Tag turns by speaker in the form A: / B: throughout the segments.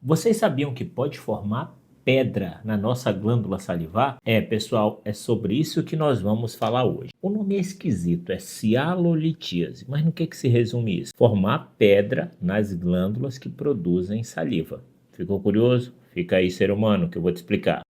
A: Vocês sabiam que pode formar pedra na nossa glândula salivar? Pessoal, é sobre isso que nós vamos falar hoje. O nome é esquisito, é cialolitíase, mas no que se resume isso? Formar pedra nas glândulas que produzem saliva. Ficou curioso? Fica aí, ser humano, que eu vou te explicar.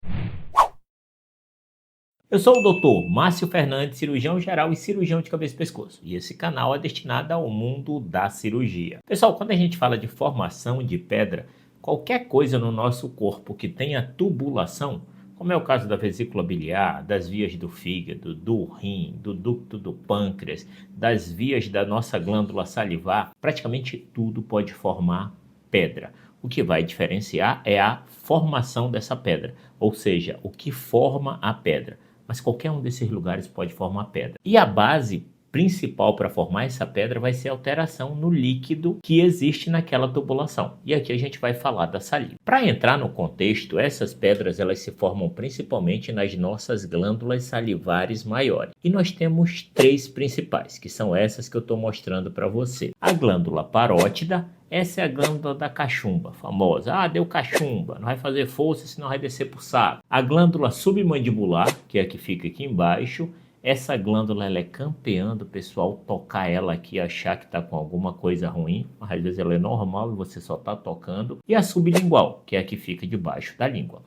A: Eu sou o Dr. Márcio Fernandes, cirurgião geral e cirurgião de cabeça e pescoço, e esse canal é destinado ao mundo da cirurgia. Pessoal, quando a gente fala de formação de pedra, qualquer coisa no nosso corpo que tenha tubulação, como é o caso da vesícula biliar, das vias do fígado, do rim, do ducto do pâncreas, das vias da nossa glândula salivar, praticamente tudo pode formar pedra. O que vai diferenciar é a formação dessa pedra, ou seja, o que forma a pedra. Mas qualquer um desses lugares pode formar pedra. E a base principal para formar essa pedra vai ser a alteração no líquido que existe naquela tubulação. E aqui a gente vai falar da saliva. Para entrar no contexto, essas pedras elas se formam principalmente nas nossas glândulas salivares maiores. E nós temos três principais, que são essas que eu estou mostrando para você. A glândula parótida. Essa é a glândula da cachumba, famosa. Ah, deu cachumba, não vai fazer força, senão vai descer por saco. A glândula submandibular, que é a que fica aqui embaixo. Essa glândula ela é campeã do pessoal tocar ela aqui e achar que está com alguma coisa ruim. Mas às vezes ela é normal e você só está tocando. E a sublingual, que é a que fica debaixo da língua.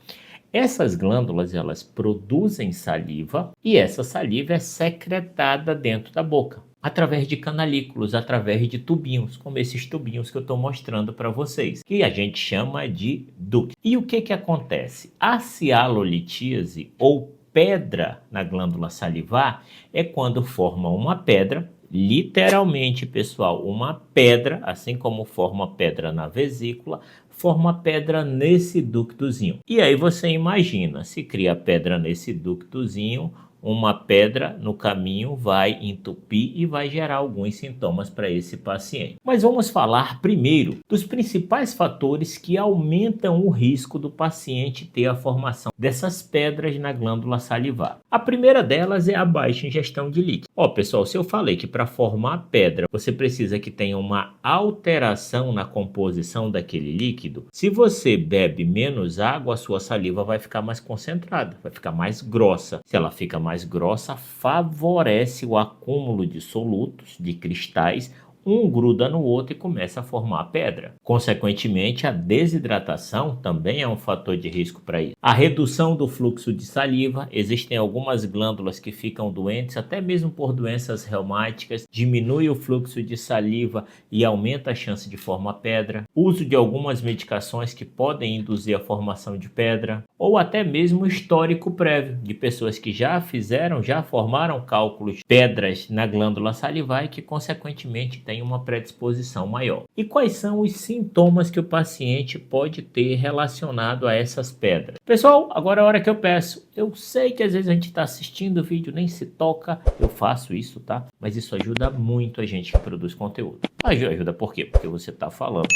A: Essas glândulas elas produzem saliva e essa saliva é secretada dentro da boca, através de canalículos, através de tubinhos, como esses tubinhos que eu estou mostrando para vocês, que a gente chama de ducto. E o que acontece? A cialolitíase, ou pedra na glândula salivar, é quando forma uma pedra, literalmente, pessoal, uma pedra, assim como forma pedra na vesícula, forma pedra nesse ductozinho. E aí você imagina, se cria pedra nesse ductozinho, uma pedra no caminho vai entupir e vai gerar alguns sintomas para esse paciente. Mas vamos falar primeiro dos principais fatores que aumentam o risco do paciente ter a formação dessas pedras na glândula salivar. A primeira delas é a baixa ingestão de líquido. Pessoal, se eu falei que para formar pedra você precisa que tenha uma alteração na composição daquele líquido, se você bebe menos água, a sua saliva vai ficar mais concentrada, vai ficar mais grossa. Se ela fica mais grossa, favorece o acúmulo de solutos, de cristais, um gruda no outro e começa a formar pedra. Consequentemente, a desidratação também é um fator de risco para isso. A redução do fluxo de saliva, existem algumas glândulas que ficam doentes, até mesmo por doenças reumáticas, diminui o fluxo de saliva e aumenta a chance de formar pedra. Uso de algumas medicações que podem induzir a formação de pedra, ou até mesmo histórico prévio de pessoas que já formaram cálculos, pedras na glândula salivar e que consequentemente tem uma predisposição maior. E quais são os sintomas que o paciente pode ter relacionado a essas pedras? Pessoal, agora é a hora que eu peço. Eu sei que às vezes a gente está assistindo o vídeo, nem se toca, eu faço isso, tá? Mas isso ajuda muito a gente que produz conteúdo. Ajuda por quê? Porque você está falando.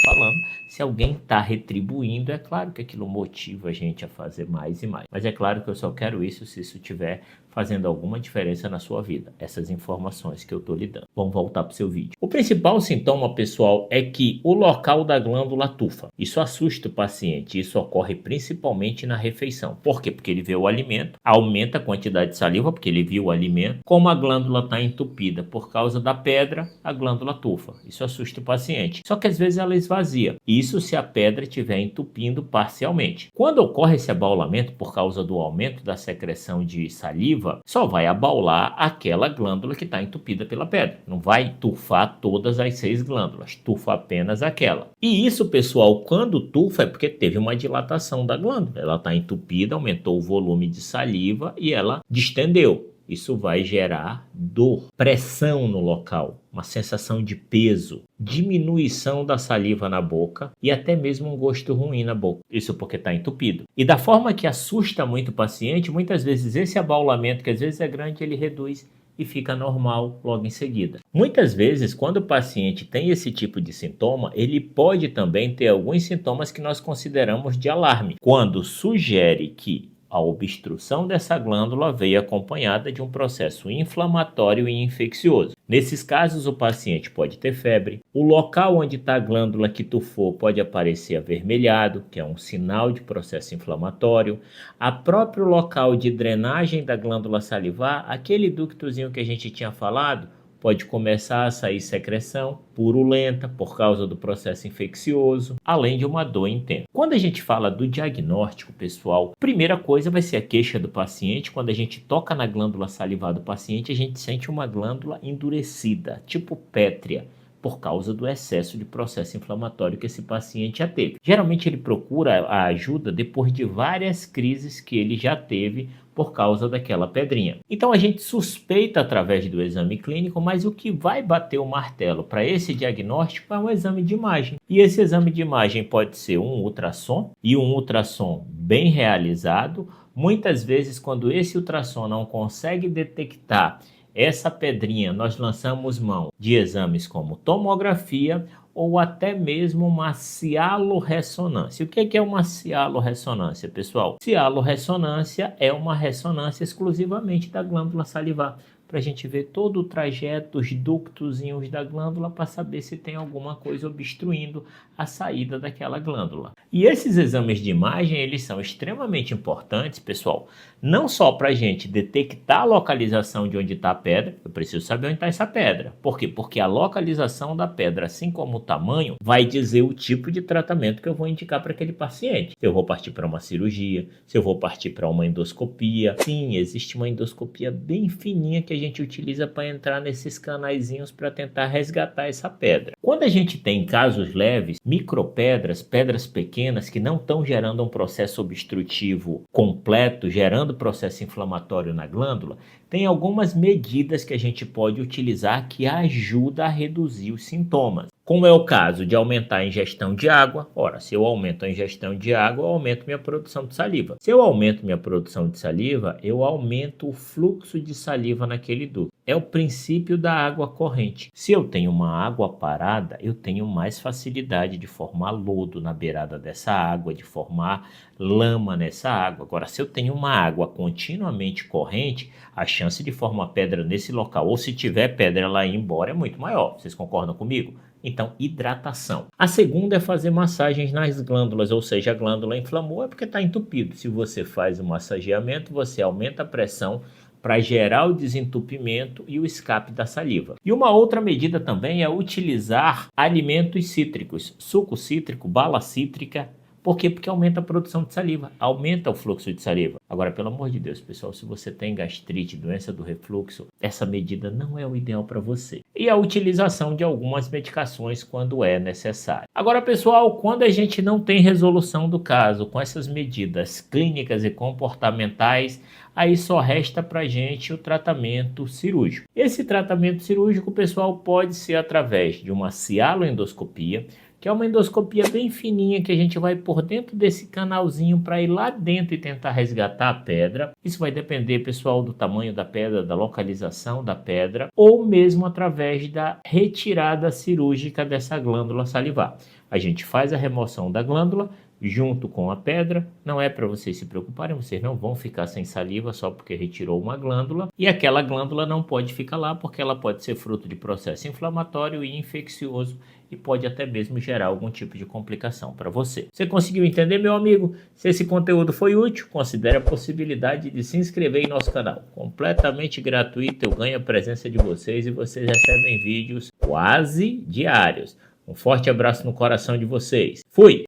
A: Se alguém está retribuindo, é claro que aquilo motiva a gente a fazer mais e mais. Mas é claro que eu só quero isso se isso estiver fazendo alguma diferença na sua vida. Essas informações que eu estou lhe dando. Vamos voltar para o seu vídeo. O principal sintoma, pessoal, é que o local da glândula tufa. Isso assusta o paciente. Isso ocorre principalmente na refeição. Por quê? Porque ele vê o alimento, aumenta a quantidade de saliva, porque ele viu o alimento. Como a glândula está entupida por causa da pedra, a glândula tufa. Isso assusta o paciente. Só que às vezes ela esvazia. Isso se a pedra estiver entupindo parcialmente. Quando ocorre esse abaulamento por causa do aumento da secreção de saliva, só vai abaular aquela glândula que está entupida pela pedra. Não vai tufar todas as 6 glândulas, tufa apenas aquela. E isso, pessoal, quando tufa é porque teve uma dilatação da glândula. Ela está entupida, aumentou o volume de saliva e ela distendeu. Isso vai gerar dor, pressão no local, uma sensação de peso, diminuição da saliva na boca e até mesmo um gosto ruim na boca. Isso porque está entupido. E da forma que assusta muito o paciente, muitas vezes esse abaulamento, que às vezes é grande, ele reduz e fica normal logo em seguida. Muitas vezes, quando o paciente tem esse tipo de sintoma, ele pode também ter alguns sintomas que nós consideramos de alarme, quando sugere que A obstrução dessa glândula veio acompanhada de um processo inflamatório e infeccioso. Nesses casos, o paciente pode ter febre, o local onde está a glândula que tufou pode aparecer avermelhado, que é um sinal de processo inflamatório, a próprio local de drenagem da glândula salivar, aquele ductozinho que a gente tinha falado, pode começar a sair secreção purulenta por causa do processo infeccioso, além de uma dor intensa. Quando a gente fala do diagnóstico, pessoal, primeira coisa vai ser a queixa do paciente. Quando a gente toca na glândula salivar do paciente, a gente sente uma glândula endurecida, tipo pétrea, por causa do excesso de processo inflamatório que esse paciente já teve. Geralmente ele procura a ajuda depois de várias crises que ele já teve por causa daquela pedrinha. Então a gente suspeita através do exame clínico, mas o que vai bater o martelo para esse diagnóstico é um exame de imagem. E esse exame de imagem pode ser um ultrassom, e um ultrassom bem realizado. Muitas vezes, quando esse ultrassom não consegue detectar essa pedrinha, nós lançamos mão de exames como tomografia ou até mesmo uma cialorressonância. O que é uma cialorressonância, pessoal? Cialorressonância é uma ressonância exclusivamente da glândula salivar, para a gente ver todo o trajeto, os ductozinhos da glândula, para saber se tem alguma coisa obstruindo a saída daquela glândula. E esses exames de imagem, eles são extremamente importantes, pessoal, não só para a gente detectar a localização de onde está a pedra. Eu preciso saber onde está essa pedra. Por quê? Porque a localização da pedra, assim como o tamanho, vai dizer o tipo de tratamento que eu vou indicar para aquele paciente. Se eu vou partir para uma cirurgia, se eu vou partir para uma endoscopia. Sim, existe uma endoscopia bem fininha que a gente utiliza para entrar nesses canaizinhos para tentar resgatar essa pedra. Quando a gente tem casos leves, micropedras, pedras pequenas que não estão gerando um processo obstrutivo completo, gerando processo inflamatório na glândula, tem algumas medidas que a gente pode utilizar que ajuda a reduzir os sintomas. Como é o caso de aumentar a ingestão de água. Ora, se eu aumento a ingestão de água, eu aumento minha produção de saliva. Se eu aumento minha produção de saliva, eu aumento o fluxo de saliva naquele duto. É o princípio da água corrente. Se eu tenho uma água parada, eu tenho mais facilidade de formar lodo na beirada dessa água, de formar lama nessa água. Agora, se eu tenho uma água continuamente corrente, a chance de formar pedra nesse local, ou se tiver pedra lá ir embora, é muito maior. Vocês concordam comigo? Então, hidratação. A segunda é fazer massagens nas glândulas, ou seja, a glândula inflamou é porque está entupido. Se você faz o massageamento, você aumenta a pressão para gerar o desentupimento e o escape da saliva. E uma outra medida também é utilizar alimentos cítricos, suco cítrico, bala cítrica. Por quê? Porque aumenta a produção de saliva, aumenta o fluxo de saliva. Agora, pelo amor de Deus, pessoal, se você tem gastrite, doença do refluxo, essa medida não é o ideal para você. E a utilização de algumas medicações quando é necessário. Agora, pessoal, quando a gente não tem resolução do caso com essas medidas clínicas e comportamentais, aí só resta para a gente o tratamento cirúrgico. Esse tratamento cirúrgico, pessoal, pode ser através de uma cialoendoscopia, que é uma endoscopia bem fininha que a gente vai por dentro desse canalzinho para ir lá dentro e tentar resgatar a pedra. Isso vai depender, pessoal, do tamanho da pedra, da localização da pedra, ou mesmo através da retirada cirúrgica dessa glândula salivar. A gente faz a remoção da glândula junto com a pedra. Não é para vocês se preocuparem, vocês não vão ficar sem saliva só porque retirou uma glândula, e aquela glândula não pode ficar lá porque ela pode ser fruto de processo inflamatório e infeccioso e pode até mesmo gerar algum tipo de complicação para você. Você conseguiu entender, meu amigo? Se esse conteúdo foi útil, considere a possibilidade de se inscrever em nosso canal. Completamente gratuito, eu ganho a presença de vocês e vocês recebem vídeos quase diários. Um forte abraço no coração de vocês. Fui!